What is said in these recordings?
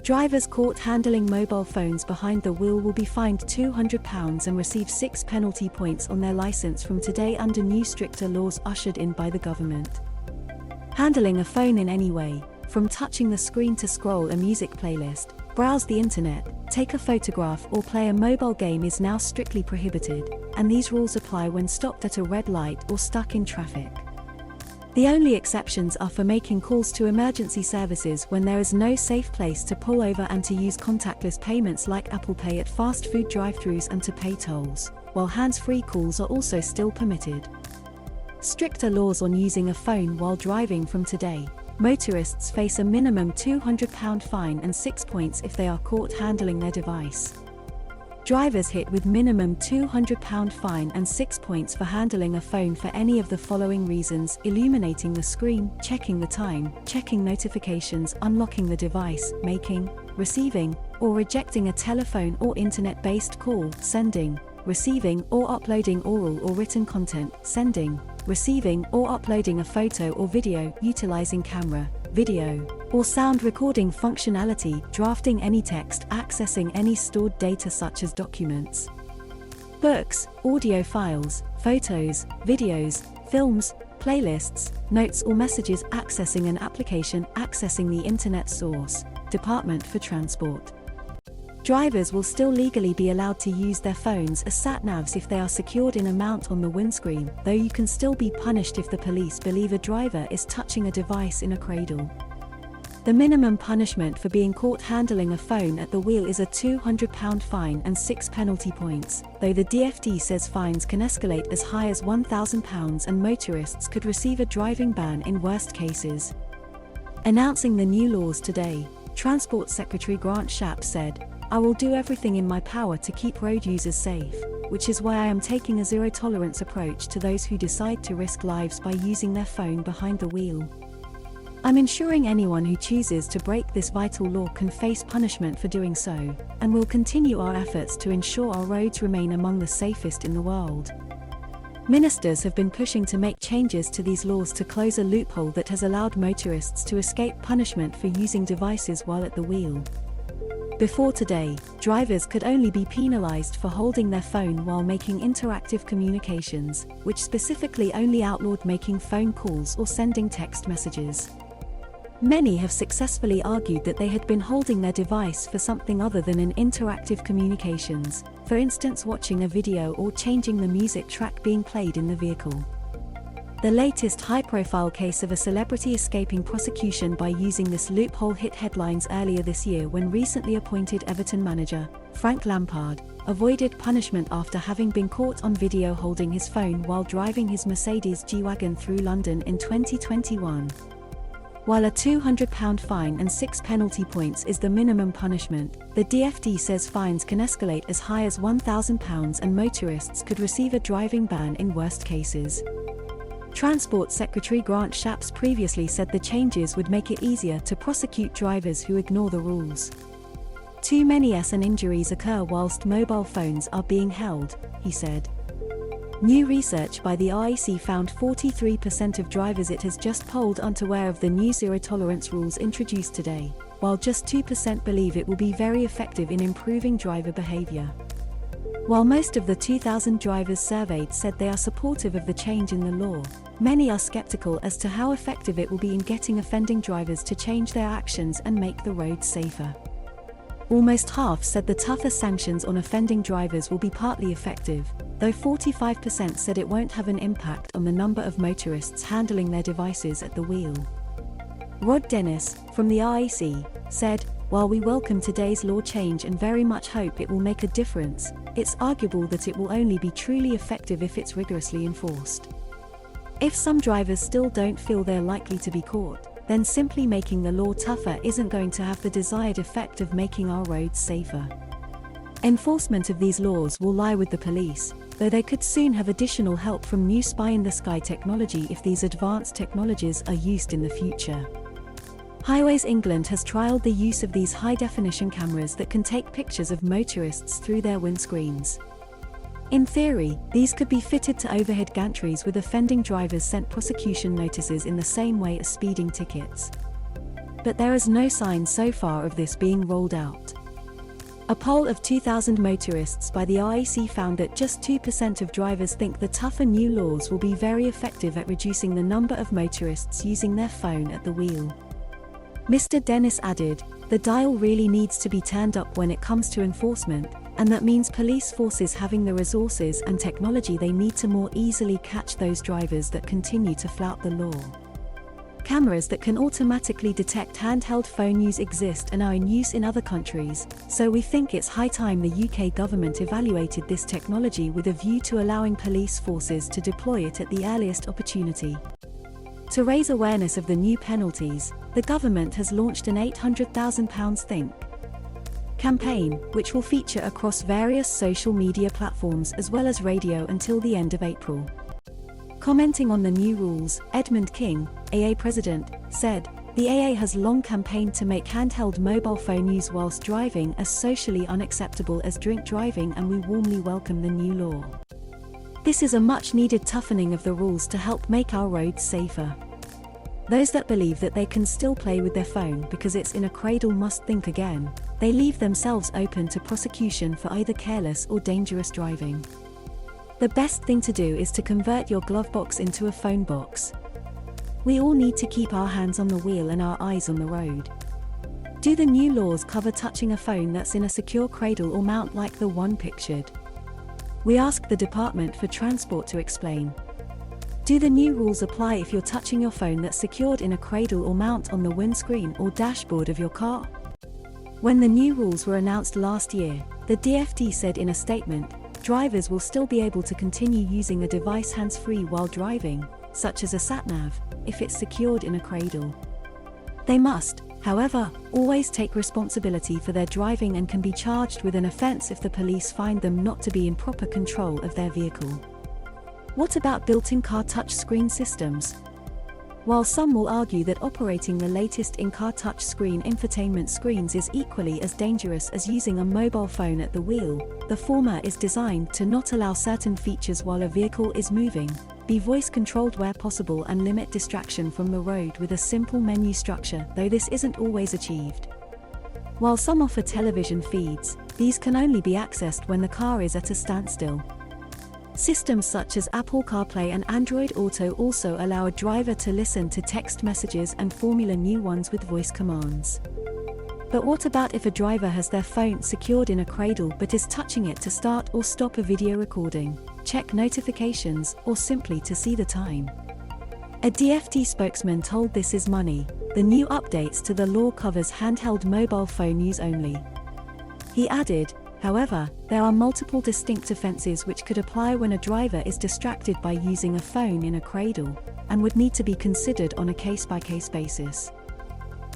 Drivers caught handling mobile phones behind the wheel will be fined £200 and receive 6 penalty points on their license from today under new stricter laws ushered in by the government. Handling a phone in any way, from touching the screen to scroll a music playlist, browse the internet, take a photograph or play a mobile game is now strictly prohibited, and these rules apply when stopped at a red light or stuck in traffic. The only exceptions are for making calls to emergency services when there is no safe place to pull over and to use contactless payments like Apple Pay at fast food drive-thrus and to pay tolls, while hands-free calls are also still permitted. Stricter laws on using a phone while driving from today. Motorists face a minimum £200 fine and 6 points if they are caught handling their device. Drivers hit with minimum £200 fine and 6 points for handling a phone for any of the following reasons: illuminating the screen, checking the time, checking notifications, unlocking the device, making, receiving, or rejecting a telephone or internet-based call, sending, receiving or uploading oral or written content, sending, receiving or uploading a photo or video, utilizing camera, video, or sound recording functionality, drafting any text, accessing any stored data such as documents, books, audio files, photos, videos, films, playlists, notes or messages, accessing an application, accessing the internet source. Department for Transport. Drivers will still legally be allowed to use their phones as sat-navs if they are secured in a mount on the windscreen, though you can still be punished if the police believe a driver is touching a device in a cradle. The minimum punishment for being caught handling a phone at the wheel is a £200 fine and 6 penalty points, though the DfT says fines can escalate as high as £1,000 and motorists could receive a driving ban in worst cases. Announcing the new laws today, Transport Secretary Grant Shapps said, "I will do everything in my power to keep road users safe, which is why I am taking a zero-tolerance approach to those who decide to risk lives by using their phone behind the wheel. I'm ensuring anyone who chooses to break this vital law can face punishment for doing so, and will continue our efforts to ensure our roads remain among the safest in the world." Ministers have been pushing to make changes to these laws to close a loophole that has allowed motorists to escape punishment for using devices while at the wheel. Before today, drivers could only be penalized for holding their phone while making interactive communications, which specifically only outlawed making phone calls or sending text messages. Many have successfully argued that they had been holding their device for something other than an interactive communications, for instance watching a video or changing the music track being played in the vehicle. The latest high-profile case of a celebrity escaping prosecution by using this loophole hit headlines earlier this year when recently appointed Everton manager, Frank Lampard, avoided punishment after having been caught on video holding his phone while driving his Mercedes G-Wagon through London in 2021. While a £200 fine and 6 penalty points is the minimum punishment, the DfT says fines can escalate as high as £1,000 and motorists could receive a driving ban in worst cases. Transport Secretary Grant Shapps previously said the changes would make it easier to prosecute drivers who ignore the rules. Too many accidents and injuries occur whilst mobile phones are being held, he said. New research by the RAC found 43% of drivers it has just polled aren't aware of the new zero-tolerance rules introduced today, while just 2% believe it will be very effective in improving driver behavior. While most of the 2,000 drivers surveyed said they are supportive of the change in the law, many are skeptical as to how effective it will be in getting offending drivers to change their actions and make the roads safer. Almost half said the tougher sanctions on offending drivers will be partly effective, though 45% said it won't have an impact on the number of motorists handling their devices at the wheel. Rod Dennis, from the RAC, said, "While we welcome today's law change and very much hope it will make a difference, it's arguable that it will only be truly effective if it's rigorously enforced. If some drivers still don't feel they're likely to be caught, then simply making the law tougher isn't going to have the desired effect of making our roads safer. Enforcement of these laws will lie with the police, though they could soon have additional help from new spy-in-the-sky technology if these advanced technologies are used in the future." Highways England has trialled the use of these high-definition cameras that can take pictures of motorists through their windscreens. In theory, these could be fitted to overhead gantries with offending drivers sent prosecution notices in the same way as speeding tickets. but there is no sign so far of this being rolled out. A poll of 2,000 motorists by the RAC found that just 2% of drivers think the tougher new laws will be very effective at reducing the number of motorists using their phone at the wheel. Mr. Dennis added, "The dial really needs to be turned up when it comes to enforcement, and that means police forces having the resources and technology they need to more easily catch those drivers that continue to flout the law." Cameras that can automatically detect handheld phone use exist and are in use in other countries, so we think it's high time the UK government evaluated this technology with a view to allowing police forces to deploy it at the earliest opportunity. To raise awareness of the new penalties, the government has launched an £800,000 Think campaign, which will feature across various social media platforms as well as radio until the end of April. Commenting on the new rules, Edmund King, AA president, said, "The AA has long campaigned to make handheld mobile phone use whilst driving as socially unacceptable as drink driving, and we warmly welcome the new law. This is a much-needed toughening of the rules to help make our roads safer. Those that believe that they can still play with their phone because it's in a cradle must think again. They leave themselves open to prosecution for either careless or dangerous driving. The best thing to do is to convert your glove box into a phone box. We all need to keep our hands on the wheel and our eyes on the road." Do the new laws cover touching a phone that's in a secure cradle or mount like the one pictured? We asked the Department for Transport to explain. Do the new rules apply if you're touching your phone that's secured in a cradle or mount on the windscreen or dashboard of your car? When the new rules were announced last year, the DfT said in a statement, drivers will still be able to continue using a device hands-free while driving, such as a sat-nav, if it's secured in a cradle. They must, however, always take responsibility for their driving and can be charged with an offence if the police find them not to be in proper control of their vehicle. What about built-in car touchscreen systems? While some will argue that operating the latest in-car touchscreen infotainment screens is equally as dangerous as using a mobile phone at the wheel, the former is designed to not allow certain features while a vehicle is moving, be voice-controlled where possible, and limit distraction from the road with a simple menu structure, though this isn't always achieved. While some offer television feeds, these can only be accessed when the car is at a standstill. Systems such as Apple CarPlay and Android Auto also allow a driver to listen to text messages and formula new ones with voice commands. But what about if a driver has their phone secured in a cradle but is touching it to start or stop a video recording, check notifications, or simply to see the time? A DfT spokesman told This Is Money, the new updates to the law covers handheld mobile phone use only. He added, however, there are multiple distinct offences which could apply when a driver is distracted by using a phone in a cradle, and would need to be considered on a case-by-case basis.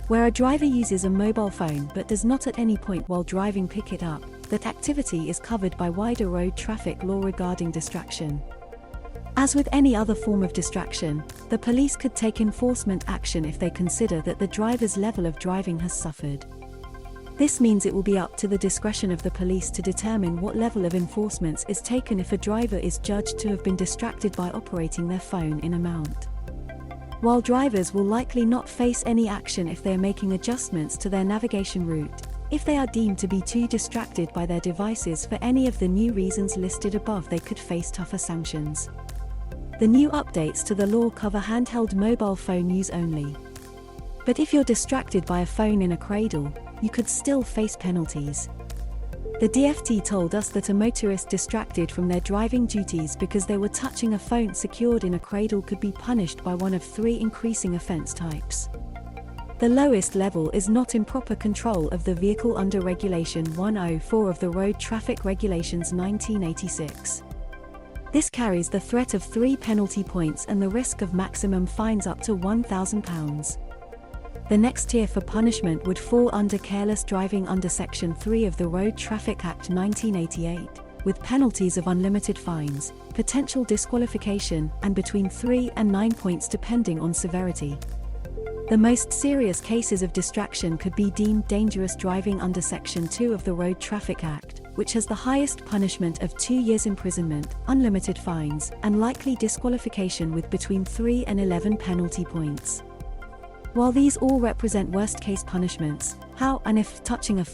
Where a driver uses a mobile phone but does not at any point while driving pick it up, that activity is covered by wider road traffic law regarding distraction. As with any other form of distraction, the police could take enforcement action if they consider that the driver's level of driving has suffered. This means it will be up to the discretion of the police to determine what level of enforcement is taken if a driver is judged to have been distracted by operating their phone in a mount. While drivers will likely not face any action if they are making adjustments to their navigation route, if they are deemed to be too distracted by their devices for any of the new reasons listed above, they could face tougher sanctions. The new updates to the law cover handheld mobile phone use only. But if you're distracted by a phone in a cradle, you could still face penalties. The DfT told us that a motorist distracted from their driving duties because they were touching a phone secured in a cradle could be punished by one of 3 increasing offence types. The lowest level is not in proper control of the vehicle under Regulation 104 of the Road Traffic Regulations 1986. This carries the threat of 3 penalty points and the risk of maximum fines up to £1,000. The next tier for punishment would fall under careless driving under Section 3 of the Road Traffic Act 1988, with penalties of unlimited fines, potential disqualification, and between 3 and 9 points depending on severity. The most serious cases of distraction could be deemed dangerous driving under Section 2 of the Road Traffic Act, which has the highest punishment of 2 years imprisonment, unlimited fines, and likely disqualification with between 3 and 11 penalty points. While these all represent worst-case punishments, how and if touching a